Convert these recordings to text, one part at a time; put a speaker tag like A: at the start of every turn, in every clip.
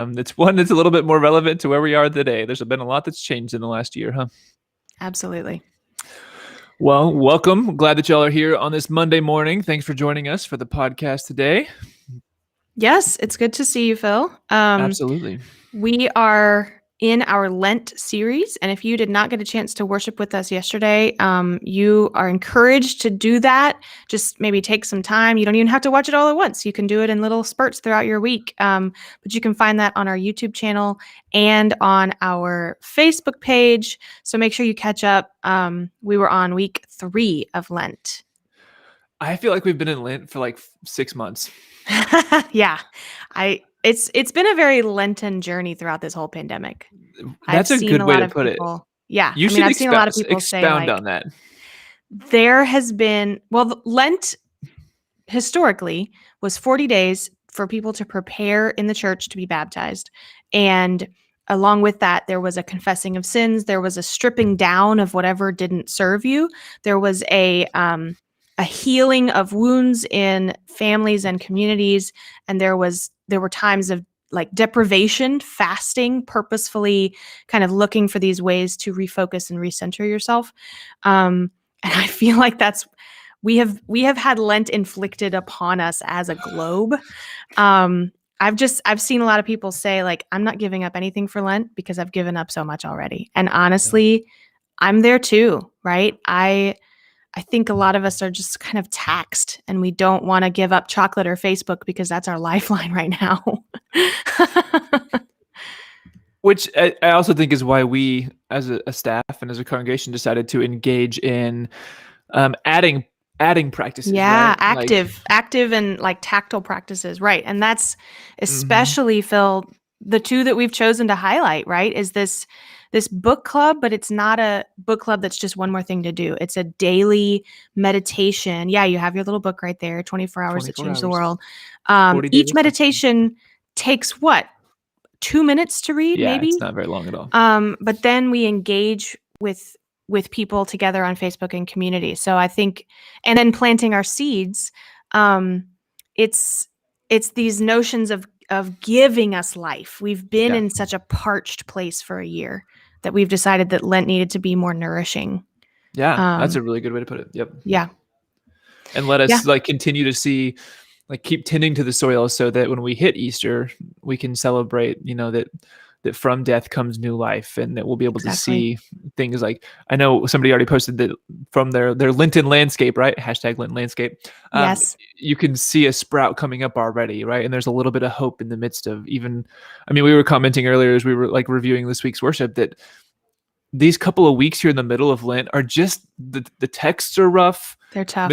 A: It's one that's a little bit more relevant to where we are today. There's been a lot that's changed in the last year, huh?
B: Absolutely.
A: Well, welcome. Glad that y'all are here on this Monday morning. Thanks for joining us for the podcast today.
B: Yes, it's good to see you, Phil.
A: Absolutely.
B: We are in our Lent series, and if you did not get a chance to worship with us yesterday, you are encouraged to do that. Just maybe take some time. You don't even have to watch it all at once. You can do it in little spurts throughout your week. But you can find that on our YouTube channel and on our Facebook page. So make sure you catch up. We were on week 3 of Lent.
A: I feel like we've been in Lent for like 6 months.
B: Yeah, it's been a very Lenten journey throughout this whole pandemic.
A: That's a good way to put it.
B: Yeah,
A: You should
B: I've seen a lot of people say
A: expound
B: like
A: on that.
B: there has been Lent historically was 40 days for people to prepare in the church to be baptized, and along with that, there was a confessing of sins. There was a stripping down of whatever didn't serve you. There was a healing of wounds in families and communities, and there were times of like deprivation, fasting, purposefully kind of looking for these ways to refocus and recenter yourself. And I feel like we have had Lent inflicted upon us as a globe. I've seen a lot of people say like, I'm not giving up anything for Lent because I've given up so much already. And honestly, I'm there too, right? I think a lot of us are just kind of taxed and we don't want to give up chocolate or Facebook because that's our lifeline right now.
A: Which I also think is why we, as a staff and as a congregation, decided to engage in adding practices.
B: Yeah,
A: right?
B: active and like tactile practices, right? And that's especially Phil, the two that we've chosen to highlight, right? Is this book club, but it's not a book club that's just one more thing to do. It's a daily meditation. Yeah, you have your little book right there, 24 hours to change the world. Each meditation takes what? 2 minutes to read, maybe?
A: It's not very long at all.
B: But then we engage with people together on Facebook and community. So I think, and then planting our seeds, it's these notions of giving us life. We've been in such a parched place for a year that we've decided that Lent needed to be more nourishing.
A: Yeah, that's a really good way to put it. Yep.
B: Yeah.
A: And let us like continue to see, like keep tending to the soil so that when we hit Easter, we can celebrate, that from death comes new life, and that we'll be able to see things like, I know somebody already posted that from their Lenten landscape, right? # Lenten landscape.
B: Yes.
A: You can see a sprout coming up already, right? And there's a little bit of hope in the midst of we were commenting earlier as we were like reviewing this week's worship that these couple of weeks here in the middle of Lent are just, the texts are rough.
B: They're tough.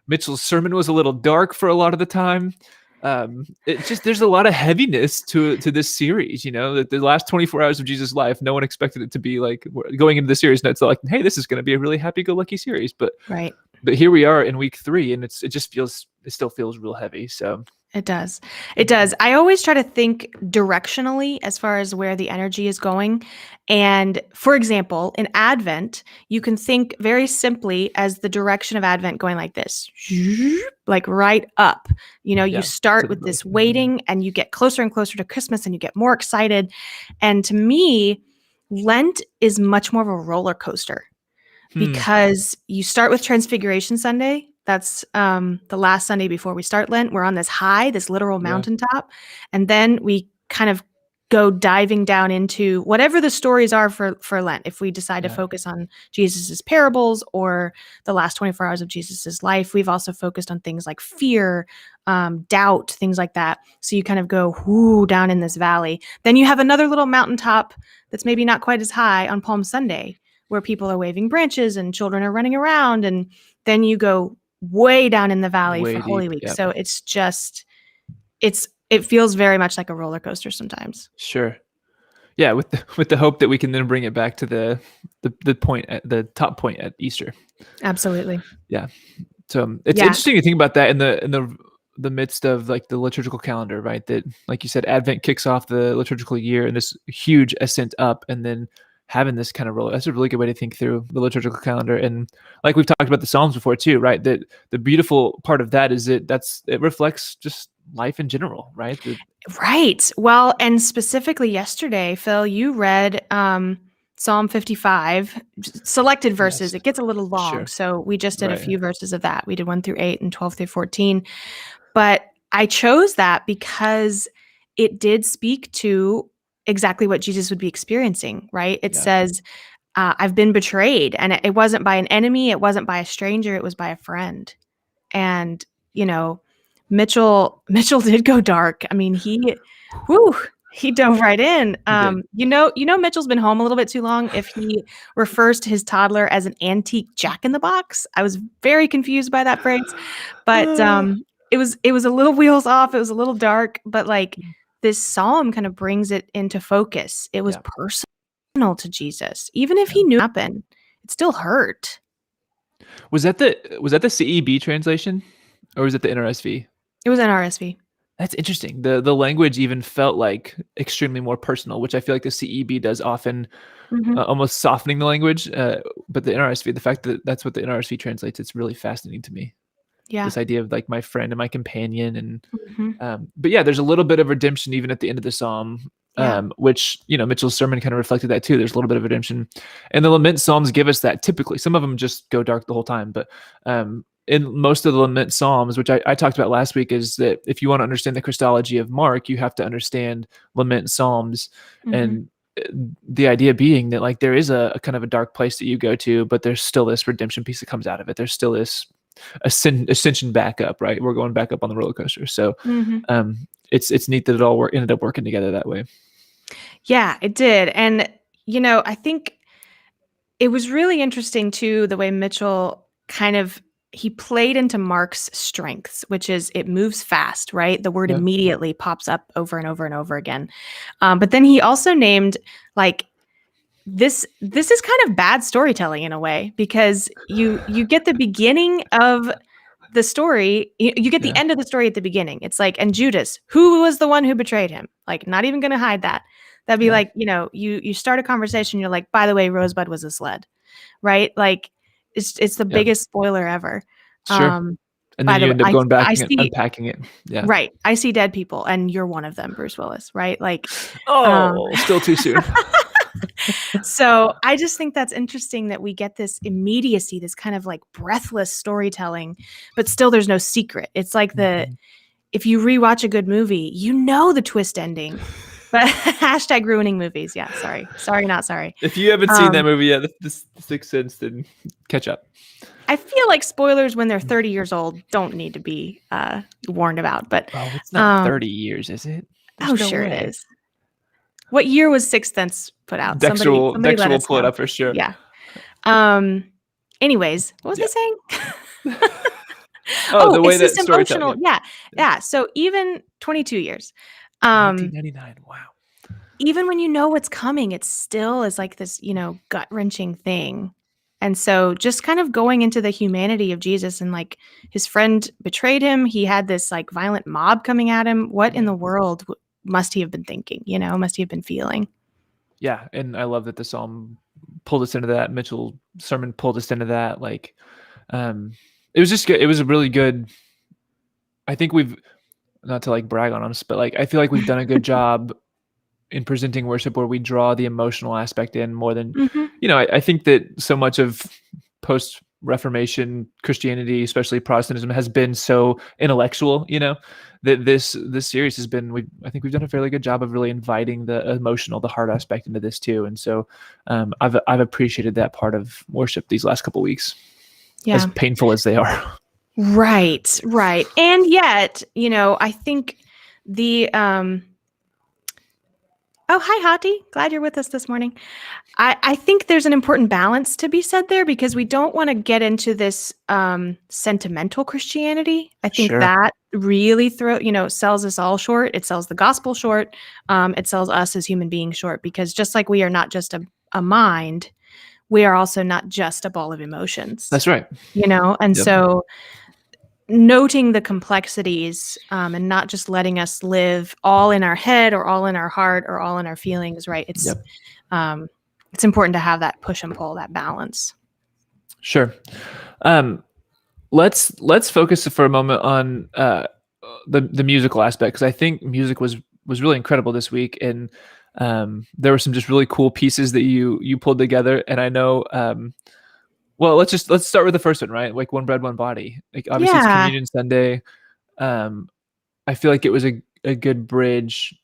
A: Mitchell's sermon was a little dark for a lot of the time. There's a lot of heaviness to this series, that the last 24 hours of Jesus' life, no one expected it to be like going into the series. And it's like, hey, this is going to be a really happy-go-lucky series. But here we are in week 3, and it still feels real heavy. So
B: it does. I always try to think directionally as far as where the energy is going. And for example, in Advent, you can think very simply as the direction of Advent going like this, like right up. You start with this waiting and you get closer and closer to Christmas and you get more excited. And to me, Lent is much more of a roller coaster because you start with Transfiguration Sunday. That's the last Sunday before we start Lent. We're on this high, this literal mountaintop. And then we kind of go diving down into whatever the stories are for Lent. If we decide to focus on Jesus's parables or the last 24 hours of Jesus's life, we've also focused on things like fear, doubt, things like that. So you kind of go down in this valley. Then you have another little mountaintop that's maybe not quite as high on Palm Sunday, where people are waving branches and children are running around. And then you go way down in the valley for Holy Week. So it's just, it feels very much like a roller coaster sometimes.
A: Sure. Yeah. With the hope that we can then bring it back to the point at the top point at Easter.
B: Absolutely.
A: Yeah. So it's interesting to think about that in the midst of like the liturgical calendar, right? That, like you said, Advent kicks off the liturgical year and this huge ascent up, and then having this kind of role. That's a really good way to think through the liturgical calendar. And like we've talked about the Psalms before too, right? That the beautiful part of that is that it reflects just life in general, right?
B: Right. Well, and specifically yesterday, Phil, you read Psalm 55, selected verses.
A: Yes.
B: It gets a little long.
A: Sure.
B: So we just did a
A: Right.
B: few verses of that. We did 1 through 8 and 12 through 14. But I chose that because it did speak to exactly what Jesus would be experiencing, right? It
A: Yeah.
B: says, I've been betrayed. And it wasn't by an enemy, it wasn't by a stranger, it was by a friend. And, you know, Mitchell did go dark. I mean, he dove right in.
A: He did.
B: Mitchell's been home a little bit too long if he refers to his toddler as an antique Jack in the Box. I was very confused by that phrase, but it was a little wheels off. It was a little dark, but like this psalm kind of brings it into focus. It was
A: Yeah.
B: personal to Jesus. Even if he knew it happened, it still hurt.
A: Was that the CEB translation, or was it the NRSV?
B: It was an RSV.
A: That's interesting. The language even felt like extremely more personal, which I feel like the CEB does often, almost softening the language. But the NRSV, the fact that that's what the NRSV translates, it's really fascinating to me.
B: Yeah.
A: This idea of like my friend and my companion, and
B: Mhm.
A: but yeah, there's a little bit of redemption even at the end of the psalm,
B: Yeah.
A: which Mitchell's sermon kind of reflected that too. There's a little bit of redemption, and the lament psalms give us that. Typically, some of them just go dark the whole time, but in most of the lament psalms, which I talked about last week, is that if you want to understand the Christology of Mark, you have to understand lament psalms, and the idea being that like there is a kind of a dark place that you go to, but there's still this redemption piece that comes out of it. There's still this ascension back up, right? We're going back up on the roller coaster. So it's neat that it all ended up working together that way.
B: Yeah, it did. And, I think it was really interesting too, the way Mitchell he played into Mark's strengths, which is it moves fast, right? The word
A: Yeah.
B: immediately pops up over and over and over again. But then he also named like this is kind of bad storytelling in a way, because you get the beginning of the story, you get the end of the story at the beginning. It's like, and Judas, who was the one who betrayed him? Like, not even going to hide that. That'd be like, you start a conversation, you're like, by the way, Rosebud was a sled, right? Like, it's the biggest spoiler ever.
A: Sure. And
B: By
A: then
B: the
A: you
B: way,
A: end up going back
B: I
A: and
B: see,
A: unpacking it. Yeah.
B: right. I see dead people, and you're one of them, Bruce Willis, right? Like,
A: Still too soon.
B: so I just think that's interesting that we get this immediacy, this kind of like breathless storytelling, but still there's no secret. It's like if you rewatch a good movie, the twist ending, but hashtag ruining movies. Yeah. Sorry, not sorry.
A: If you haven't seen that movie yet, the Sixth Sense, then catch up.
B: I feel like spoilers when they're 30 years old don't need to be warned about, but
A: it's not 30 years, is it?
B: There's no sure way. It is. What year was Sixth Sense put out?
A: Dexter will pull it up for sure.
B: Yeah. Anyways, what was I saying?
A: The way
B: it's
A: that storytelling.
B: Yeah. So even 22 years.
A: 1999. Wow.
B: Even when you know what's coming, it still is like this, gut-wrenching thing. And so just kind of going into the humanity of Jesus, and like his friend betrayed him. He had this like violent mob coming at him. What in the world must he have been thinking? Must he have been feeling?
A: Yeah. And I love that the psalm pulled us into that. Mitchell's sermon pulled us into that. Like, it was just good. It was a really good, I think we've, not to like brag on us, but like, I feel like we've done a good job in presenting worship where we draw the emotional aspect in more than, I think that so much of post-Reformation Christianity, especially Protestantism, has been so intellectual, that this series has been, I think we've done a fairly good job of really inviting the emotional, the heart aspect into this too. And so I've appreciated that part of worship these last couple of weeks, as painful as they are.
B: Right. And yet, I think the, oh, hi, Hati. Glad you're with us this morning. I think there's an important balance to be said there, because we don't want to get into this sentimental Christianity. I think that really sells us all short. It sells the gospel short. It sells us as human beings short, because just like we are not just a mind, we are also not just a ball of emotions.
A: That's right.
B: And so noting the complexities, and not just letting us live all in our head or all in our heart or all in our feelings, right? It's important to have that push and pull, that balance.
A: Sure. Let's focus for a moment on the musical aspect, because I think music was really incredible this week, and there were some just really cool pieces that you pulled together. And I know, well, let's start with the first one, right? Like one bread, one body. Like obviously it's
B: Yeah.
A: Communion Sunday. Um, I feel like it was a good bridge.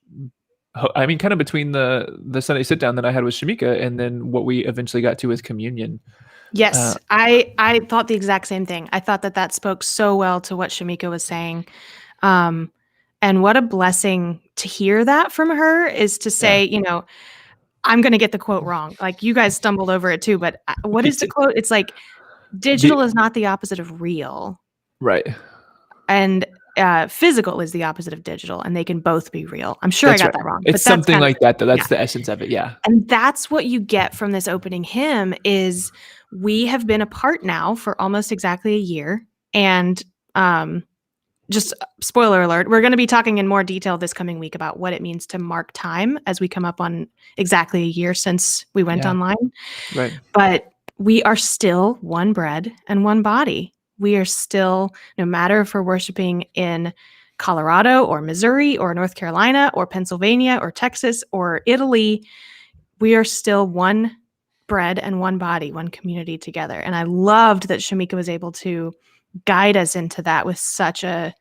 A: I mean, kind of between the Sunday sit down that I had with Shamika and then what we eventually got to with communion. Uh,
B: Yes, I thought the exact same thing. I thought that that spoke so well to what Shamika was saying. Um, and what a blessing to hear that from her is to
A: yeah,
B: say, you know, I'm going to get the quote wrong. Like you guys stumbled over it too, but what is the quote? It's like
A: the
B: digital is not the opposite of real,
A: right.
B: and physical is the opposite of digital, and they can both be real. I'm sure I
A: That's
B: got
A: right.
B: that wrong, but
A: It's
B: that's
A: something
B: kind of
A: like that, though.
B: yeah.
A: That's the essence of it. Yeah.
B: And that's what you get from this opening hymn is we have been apart now for almost exactly a year. And just spoiler alert, we're going to be talking in more detail this coming week about what it means to mark time as we come up on exactly a year since we went
A: Yeah.
B: online.
A: Right.
B: But we are still one bread and one body. We are still, no matter if we're worshiping in Colorado or Missouri or North Carolina or Pennsylvania or Texas or Italy, we are still one bread and one body, one community together. And I loved that Shamika was able to guide us into that with such a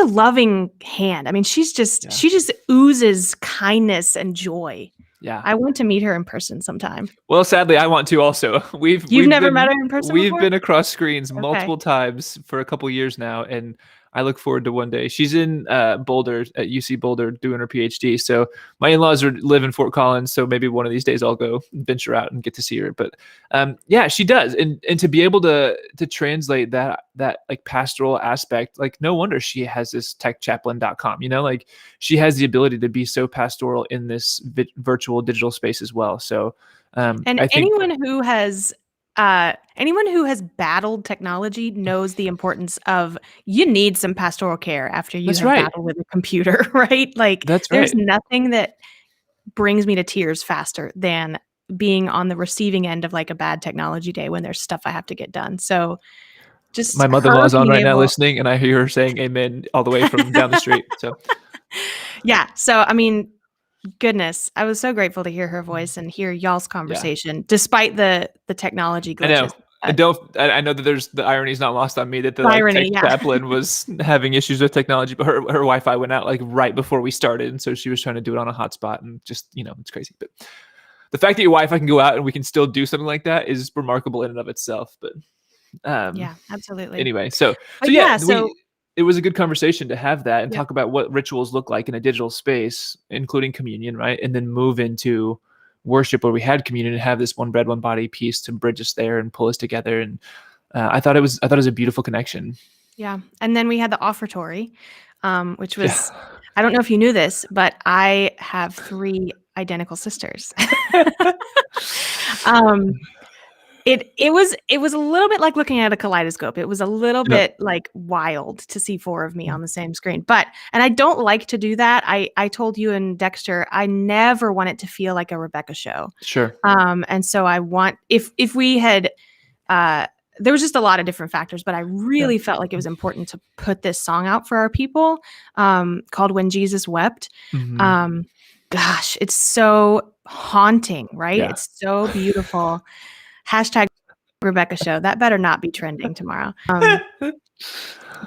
B: loving hand. I mean, she just oozes kindness and joy.
A: Yeah.
B: I want to meet her in person sometime.
A: Well, sadly, I want to also. We've
B: You've
A: we've
B: never met
A: been
B: her in person
A: we've
B: before?
A: been across screens
B: Okay.
A: multiple times for a couple years now, and I look forward to one day. She's in Boulder at UC Boulder doing her PhD. So my in-laws live in Fort Collins, so maybe one of these days I'll go venture out and get to see her. But yeah, she does, and to be able to translate that like pastoral aspect, like no wonder she has this techchaplain.com. You know, like she has the ability to be so pastoral in this virtual digital space as well. So
B: And
A: I think
B: anyone who has battled technology knows the importance of you need some pastoral care after you
A: that's
B: have
A: right.
B: battled with a computer, right? Like
A: That's
B: there's
A: right.
B: nothing that brings me to tears faster than being on the receiving end of like a bad technology day when there's stuff I have to get done. So just
A: My
B: her
A: mother-in-law's on
B: being
A: right now
B: able,
A: listening, and I hear her saying amen all the way from down the street. So
B: yeah. So I mean, goodness, I was so grateful to hear her voice and hear y'all's
A: yeah,
B: conversation, despite the technology
A: I know.
B: glitches.
A: I know that there's the irony is not lost on me that the like tech
B: Irony, yeah.
A: chaplain was having issues with technology, but her Wi-Fi went out like right before we started, and so she was trying to do it on a hotspot, and just it's crazy. But the fact that your Wi-Fi can go out and we can still do something like that is remarkable in and of itself. But
B: Yeah, absolutely.
A: anyway, so
B: But
A: yeah,
B: yeah, so
A: it was a good conversation to have that and
B: yep.
A: talk about what rituals look like in a digital space, including communion, right? And then move into worship where we had communion and have this one bread, one body piece to bridge us there and pull us together. And I thought it was a beautiful connection.
B: Yeah. And then we had the offertory, which
A: Yeah.
B: was, I don't know if you knew this, but I have 3 identical sisters. um, it was a little bit like looking at a kaleidoscope. It was a little
A: Yep.
B: bit like wild to see 4 of me on the same screen. And I don't like to do that. I told you and Dexter, I never want it to feel like a Rebecca show.
A: Sure.
B: And so I want if we had there was just a lot of different factors, but I really felt like it was important to put this song out for our people, called When Jesus Wept.
A: Mhm.
B: Gosh, it's so haunting, right?
A: Yeah.
B: It's so beautiful. Hashtag Rebecca show. That better not be trending tomorrow.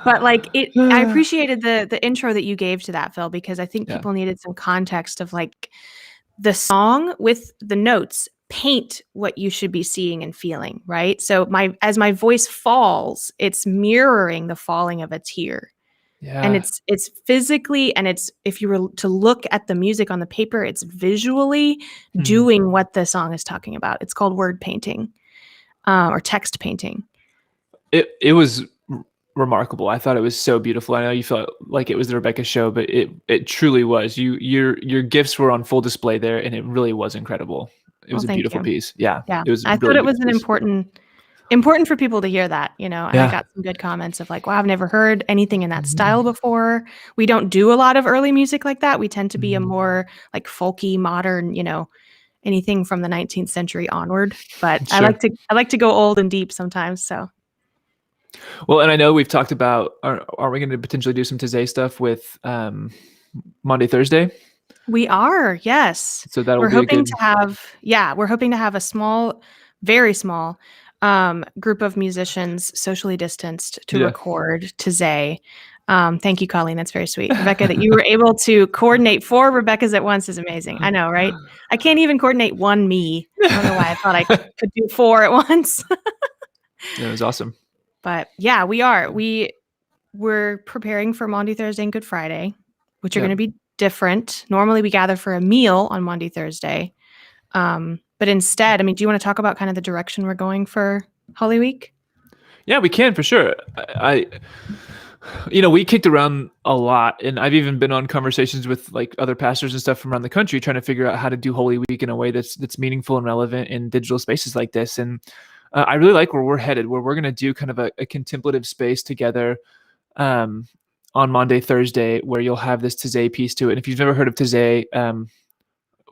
B: But like I appreciated the intro that you gave to that, Phil, because I think
A: Yeah.
B: people needed some context of like the song with the notes paint what you should be seeing and feeling, right? So as my voice falls, it's mirroring the falling of a tear. And
A: Yeah.
B: it's physically, and it's, if you were to look at the music on the paper, it's visually
A: Mhm.
B: doing what the song is talking about. It's called word painting, or text painting.
A: It was remarkable. I thought it was so beautiful. I know you felt like it was the Rebecca show, but it truly was. Your gifts were on full display there, and it really was incredible. It
B: Well,
A: was a
B: thank
A: beautiful
B: you.
A: piece. Yeah,
B: Yeah.
A: it was a
B: I thought
A: really
B: it was
A: beautiful
B: an
A: piece.
B: important for people to hear that, and I
A: Yeah.
B: got some good comments of like, wow, I've never heard anything in that style
A: Mhm.
B: before. We don't do a lot of early music like that. We tend to be a
A: Mhm.
B: more like folky, modern, anything from the 19th century onward. But
A: Sure.
B: I like to go old and deep sometimes. So
A: Well, and I know we've talked about, are we going to potentially do some Tizay stuff with Monday, Thursday?
B: We are, yes.
A: So that'll
B: We're
A: be a
B: hoping
A: good,
B: to have, we're hoping to have a small, very small group of musicians, socially distanced, to
A: yeah.
B: record Tizay. Thank you, Colleen. That's very sweet. Rebecca, that you were able to coordinate 4 Rebeccas at once is amazing. I know, right? I can't even coordinate one me. I don't know why I thought I could do 4 at once.
A: It was awesome.
B: But yeah, we are. We're preparing for Maundy, Thursday, and Good Friday, which are
A: Yeah.
B: going to be different. Normally, we gather for a meal on Maundy, Thursday. But instead, I mean, do you want to talk about kind of the direction we're going for Holy Week?
A: Yeah, we can for sure. We kicked around a lot, and I've even been on conversations with like other pastors and stuff from around the country, trying to figure out how to do Holy Week in a way that's meaningful and relevant in digital spaces like this. And I really like where we're headed, where we're going to do kind of a contemplative space together um, on Monday, Thursday, where you'll have this Tizay piece to it. And if you've never heard of Tizay,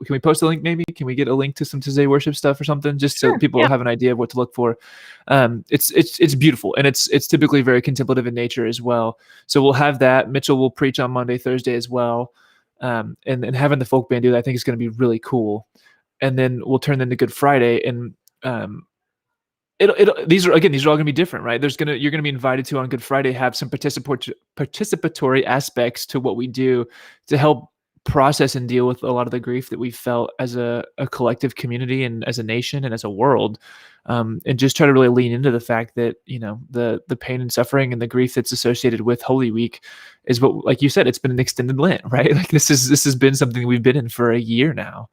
A: can we post a link maybe? Can we get a link to some Tizay worship stuff or something, just so
B: Sure.
A: people
B: Yeah.
A: have an idea of what to look for? It's beautiful, and it's typically very contemplative in nature as well. So we'll have that. Mitchell will preach on Monday, Thursday as well, and having the folk band do that, I think is going to be really cool. And then we'll turn into Good Friday, and these are all going to be different, right? You're going to be invited to on Good Friday have some participatory aspects to what we do to help process and deal with a lot of the grief that we felt as a collective community and as a nation and as a world, and just try to really lean into the fact that the pain and suffering and the grief that's associated with Holy Week is what, like you said, it's been an extended Lent, right? Like this has been something we've been in for a year now.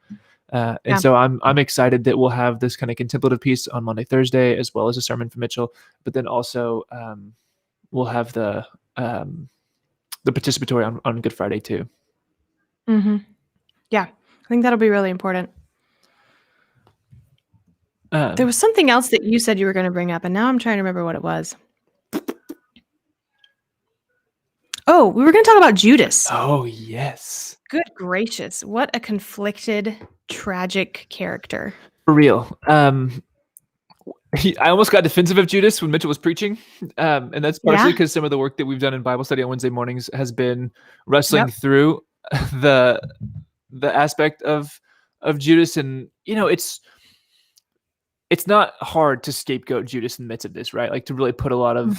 A: And so I'm excited that we'll have this kind of contemplative piece on Monday, Thursday, as well as a sermon from Mitchell, but then also we'll have the participatory on Good Friday too.
B: Mm-hmm. Yeah, I think that'll be really important. There was something else that you said you were going to bring up, and now I'm trying to remember what it was. Oh, we were going to talk about Judas.
A: Oh, yes.
B: Good gracious. What a conflicted, tragic character.
A: For real. I almost got defensive of Judas when Mitchell was preaching. And that's partially because some of the work that we've done in Bible study on Wednesday mornings has been wrestling through the aspect of Judas. And, it's not hard to scapegoat Judas in the midst of this, right? Like to really put a lot of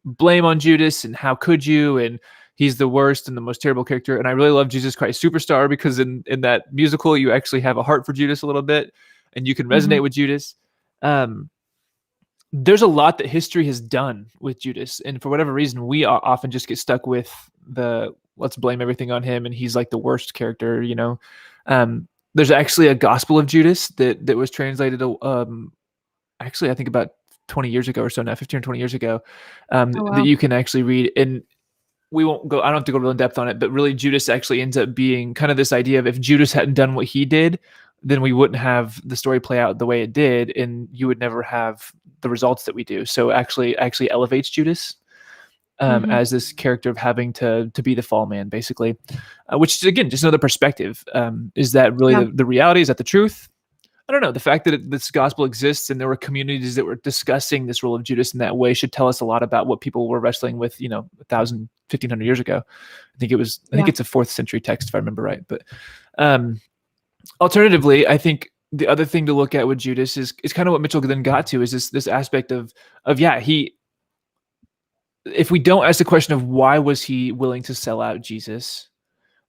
A: blame on Judas and how could you? And he's the worst and the most terrible character. And I really love Jesus Christ Superstar because in that musical, you actually have a heart for Judas a little bit and you can resonate with Judas. There's a lot that history has done with Judas. And for whatever reason, we often just get stuck with let's blame everything on him. And he's like the worst character, there's actually a Gospel of Judas that was translated, actually, I think about 20 years ago or so now, 15 or 20 years ago, that you can actually read. And I don't have to go real in depth on it, but really Judas actually ends up being kind of this idea of if Judas hadn't done what he did, then we wouldn't have the story play out the way it did, and you would never have the results that we do. So actually elevates Judas as this character of having to be the fall man, basically, which is, again, just another perspective. Is that really the reality? Is that the truth? I don't know. The fact that this gospel exists and there were communities that were discussing this role of Judas in that way should tell us a lot about what people were wrestling with, 1,000, 1,500 years ago. I think it's a 4th century text, if I remember right. But alternatively, I think the other thing to look at with Judas is kind of what Mitchell then got to, is this aspect of if we don't ask the question of why was he willing to sell out Jesus,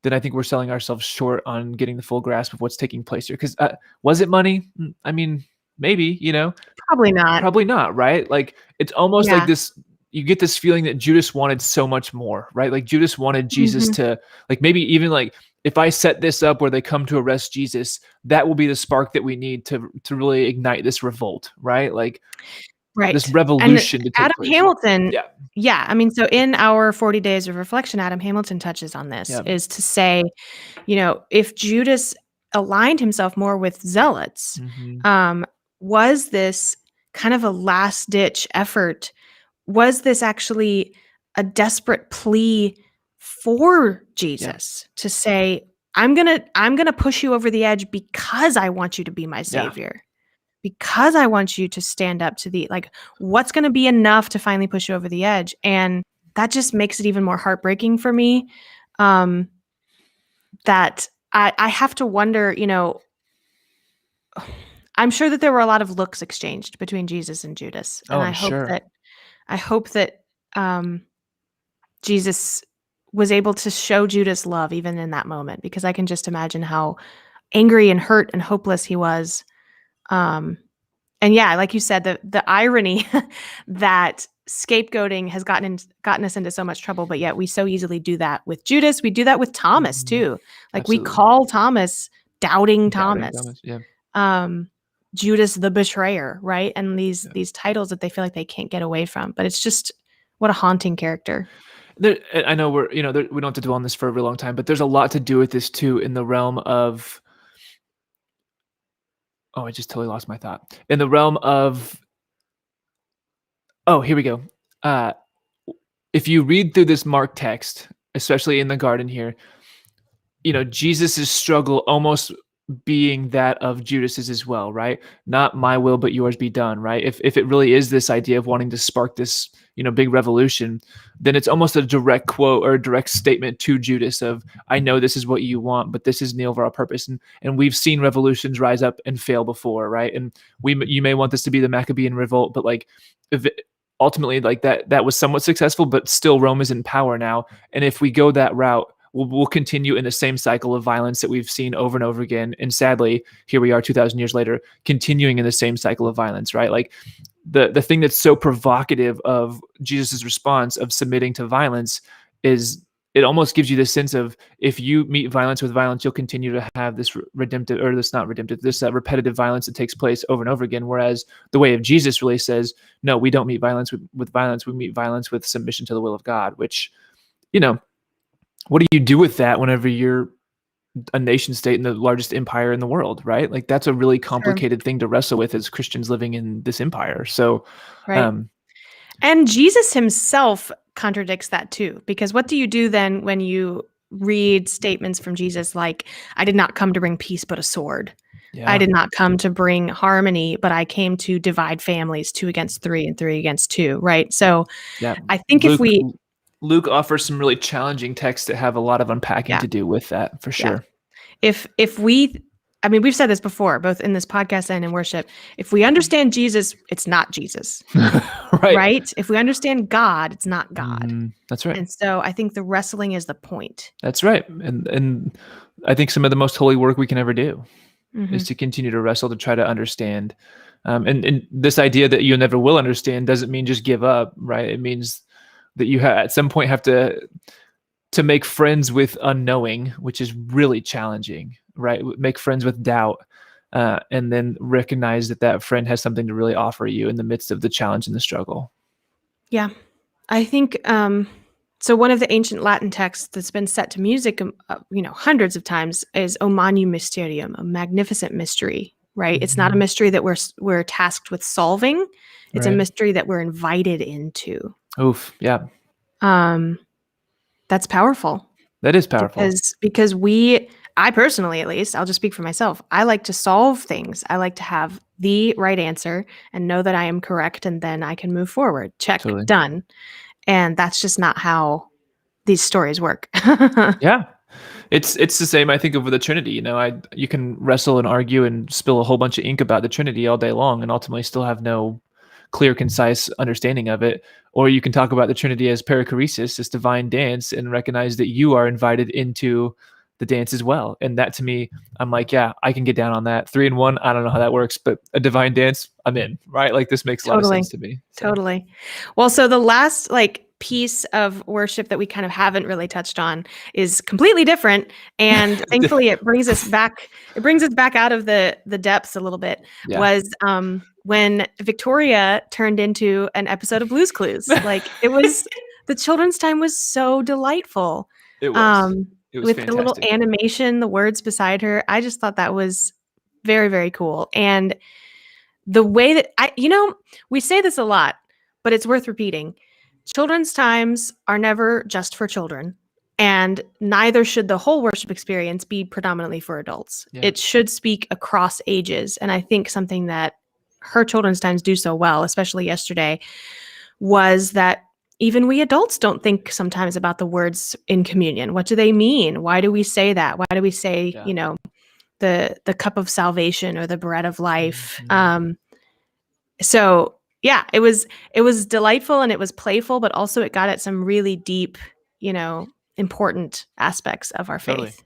A: then I think we're selling ourselves short on getting the full grasp of what's taking place here. Because was it money? I mean, maybe,
B: Probably not.
A: Probably not, right? Like it's almost like this, you get this feeling that Judas wanted so much more, right? Like Judas wanted Jesus to, like, maybe even like, if I set this up where they come to arrest Jesus, that will be the spark that we need to really ignite this revolt, right? Like, this revolution.
B: And Adam Hamilton, I mean, so in our 40 days of reflection, Adam Hamilton touches on this, is to say, if Judas aligned himself more with zealots, was this kind of a last ditch effort? Was this actually a desperate plea for Jesus to say, I'm gonna push you over the edge because I want you to be my savior? because I want you to stand up to the, like, what's going to be enough to finally push you over the edge. And that just makes it even more heartbreaking for me. That I have to wonder, I'm sure that there were a lot of looks exchanged between Jesus and Judas.
A: Oh,
B: And
A: I'm sure.
B: I hope that Jesus was able to show Judas love even in that moment, because I can just imagine how angry and hurt and hopeless he was. And yeah, like you said, the irony that scapegoating has gotten us into so much trouble, but yet we so easily do that with Judas. We do that with Thomas
A: Mhm.
B: too. Like we
A: Absolutely.
B: call Thomas doubting
A: Doubting
B: Thomas,
A: Thomas. Yeah.
B: Judas the betrayer, right? And
A: Yeah.
B: these titles that they feel like they can't get away from. But it's just what a haunting character.
A: I know we don't have to dwell on this for a really long time, but there's a lot to do with this too in the realm of. Oh, I just totally lost my thought. In the realm of. Oh, here we go. Uh, if you read through this Mark text, especially in the garden here, Jesus's struggle almost being that of Judas's as well, right? Not my will, but yours be done, right? If it really is this idea of wanting to spark this, big revolution, then it's almost a direct quote or a direct statement to Judas of, I know this is what you want, but this is the overall purpose. And we've seen revolutions rise up and fail before, right? And you may want this to be the Maccabean revolt, but like, if ultimately like that was somewhat successful, but still Rome is in power now. And if we go that route, we'll continue in the same cycle of violence that we've seen over and over again. And sadly, here we are 2,000 years later, continuing in the same cycle of violence, right? Like the thing that's so provocative of Jesus's response of submitting to violence is it almost gives you this sense of, if you meet violence with violence, you'll continue to have this redemptive, or this not redemptive, this repetitive violence that takes place over and over again. Whereas the way of Jesus really says, no, we don't meet violence with violence. We meet violence with submission to the will of God, which, what do you do with that whenever you're a nation state in the largest empire in the world, right? Like that's a really
B: Sure.
A: complicated thing to wrestle with as Christians living in this empire. So,
B: Right.
A: um,
B: And Jesus himself contradicts that too, because what do you do then when you read statements from Jesus like, I did not come to bring peace, but a sword. I
A: yeah,
B: did not come to bring harmony, but I came to divide families, 2 against 3 and 3 against 2, right? So
A: yeah.
B: I think if we,
A: Luke offers some really challenging texts that have a lot of unpacking
B: yeah,
A: to do with that for
B: yeah.
A: sure.
B: If we, I mean, we've said this before, both in this podcast and in worship, if we understand Jesus, it's not Jesus,
A: Right.
B: right? If we understand God, it's not God.
A: That's right.
B: And so I think the wrestling is the point.
A: That's right. And I think some of the most holy work we can ever do is
B: Mhm.
A: to continue to wrestle to try to understand. And this idea that you never will understand doesn't mean just give up, right? It means that you at some point have to make friends with unknowing, which is really challenging, right? Make friends with doubt, and then recognize that friend has something to really offer you in the midst of the challenge and the struggle.
B: Yeah. I think so one of the ancient Latin texts that's been set to music hundreds of times is O Magnum Mysterium, a magnificent mystery, right? It's not a
A: Mhm.
B: mystery that we're tasked with solving. It's a
A: Right.
B: mystery that we're invited into.
A: Oof. Yeah.
B: Um that's powerful
A: That is powerful.
B: because I personally, at least, I'll just speak for myself. I like to solve things. I like to have the right answer and know that I am correct, and then I can move forward. Check,
A: Totally.
B: done. And that's just not how these stories work.
A: Yeah. It's the same, I think, over the Trinity. You can wrestle and argue and spill a whole bunch of ink about the Trinity all day long and ultimately still have no clear, concise understanding of it. Or you can talk about the Trinity as perichoresis, this divine dance, and recognize that you are invited into the dance as well. And that, to me, I'm like, yeah, I can get down on that. 3-in-1, I don't know how that works, but a divine dance, I'm in, right? Like this makes a lot of
B: Totally.
A: sense to me. So
B: Totally. Well, so the last piece of worship that we kind of haven't really touched on is completely different, and thankfully it brings us back out of the depths a little bit.
A: yeah.
B: Was when Victoria turned into an episode of Blue's Clues. Like it was the children's time was so delightful.
A: It was.
B: Um
A: It was
B: with the little
A: fantastic.
B: animation, the words beside her. I just thought that was very, very cool. And the way that we say this a lot, but it's worth repeating. Children's times are never just for children, and neither should the whole worship experience be predominantly for adults.
A: Yeah.
B: It should speak across ages. And I think something that her children's times do so well, especially yesterday, was that even we adults don't think sometimes about the words in communion. What do they mean? Why do we say that? Why do we say,
A: Yeah.
B: you know, the cup of salvation or the bread of life?
A: Mhm.
B: So yeah, it was delightful and it was playful, but also it got at some really deep, you know, important aspects of our
A: Totally.
B: faith.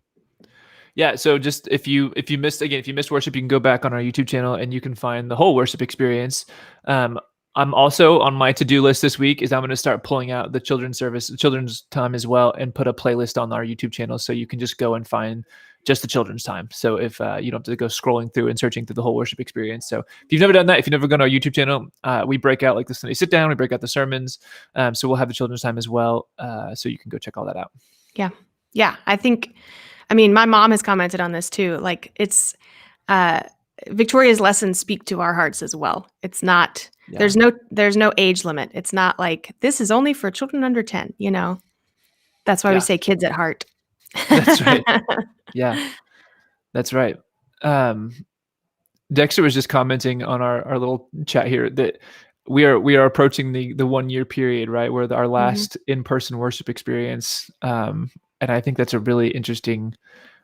A: Yeah, so just if you missed worship, you can go back on our YouTube channel and you can find the whole worship experience. Um, I'm also on my to-do list this week is I'm going to start pulling out the children's time as well, and put a playlist on our YouTube channel so you can just go and find just the children's time. So if you don't have to go scrolling through and searching through the whole worship experience. So if you've never done that, if you've never gone to our YouTube channel, we break out like the Sunday sit down, we break out the sermons. So we'll have the children's time as well. So you can go check all that out.
B: Yeah. Yeah. I mean, my mom has commented on this too. Like it's Victoria's lessons speak to our hearts as well. It's not
A: Yeah.
B: there's no age limit. It's not like this is only for children under 10, you know. That's why we
A: Yeah.
B: say kids at heart.
A: That's right. Yeah, that's right. Dexter was just commenting on our little chat here that we are approaching the 1 year period, right, where our
B: Mhm.
A: last in-person worship experience. And I think that's a really interesting.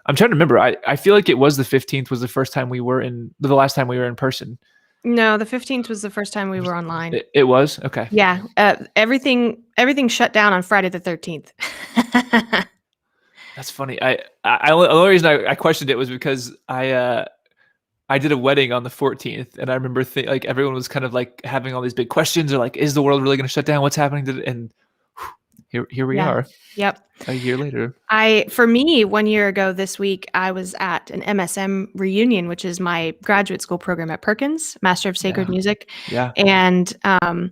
A: I'm trying to remember. I feel like it was the 15th was the first time we were in the last time we were in person.
B: No, the 15th was the first time we were online.
A: It was okay.
B: Yeah, everything shut down on Friday the 13th.
A: That's funny. The only reason I questioned it was because I did a wedding on the 14th, and I remember like everyone was kind of like having all these big questions, or like, is the world really going to shut down? What's happening? And here we
B: Yeah.
A: are.
B: Yep.
A: A year later.
B: For me, 1 year ago this week, I was at an MSM reunion, which is my graduate school program at Perkins, Master of Sacred
A: Yeah.
B: Music.
A: Yeah.
B: And I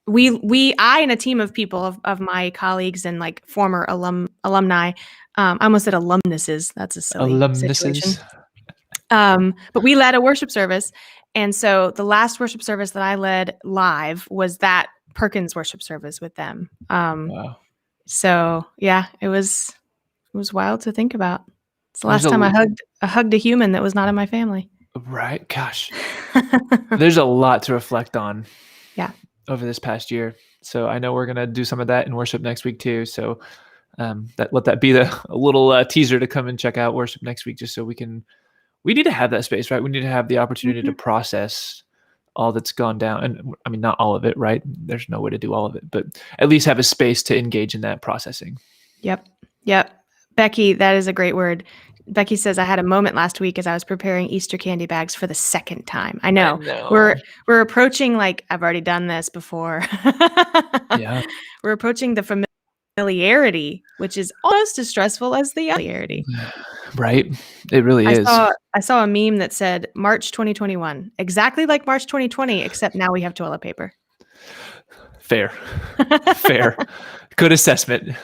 B: and a team of people of my colleagues and like former alumni, I almost said alumnuses. That's a silly situation.
A: Alumnuses.
B: But we led a worship service. And so the last worship service that I led live was that Perkins worship service with them.
A: Wow.
B: So yeah, it was wild to think about. It's the
A: There's
B: last time I hugged a human that was not in my family.
A: Right. Gosh. There's a lot to reflect on.
B: Yeah.
A: Over this past year. So I know we're gonna do some of that in worship next week too. So let that be a little teaser to come and check out worship next week, just so we need to have that space, right? We need to have the opportunity to process all that's gone down. And I mean, not all of it, right? There's no way to do all of it, but at least have a space to engage in that processing.
B: Yep. Becky, that is a great word. Becky says, I had a moment last week as I was preparing Easter candy bags for the second time. I know. We're approaching, like, I've already done this before.
A: Yeah.
B: We're approaching the familiarity, which is almost as stressful as the familiarity.
A: Right. It really is.
B: I saw a meme that said March 2021, exactly like March 2020, except now we have toilet paper.
A: Fair. Good assessment.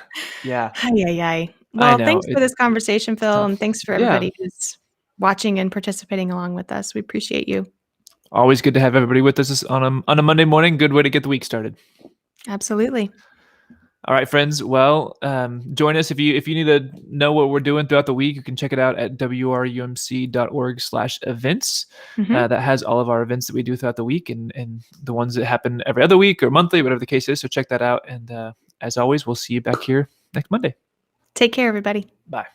A: Yeah.
B: Ay. Well, thanks for this conversation, Phil, and thanks for everybody who's watching and participating along with us. We appreciate you.
A: Always good to have everybody with us on a Monday morning. Good way to get the week started.
B: Absolutely.
A: All right, friends. Well, join us if you need to know what we're doing throughout the week. You can check it out at wrumc.org/events. That has all of our events that we do throughout the week, and the ones that happen every other week or monthly, whatever the case is. So check that out. And as always, we'll see you back here next Monday.
B: Take care, everybody.
A: Bye.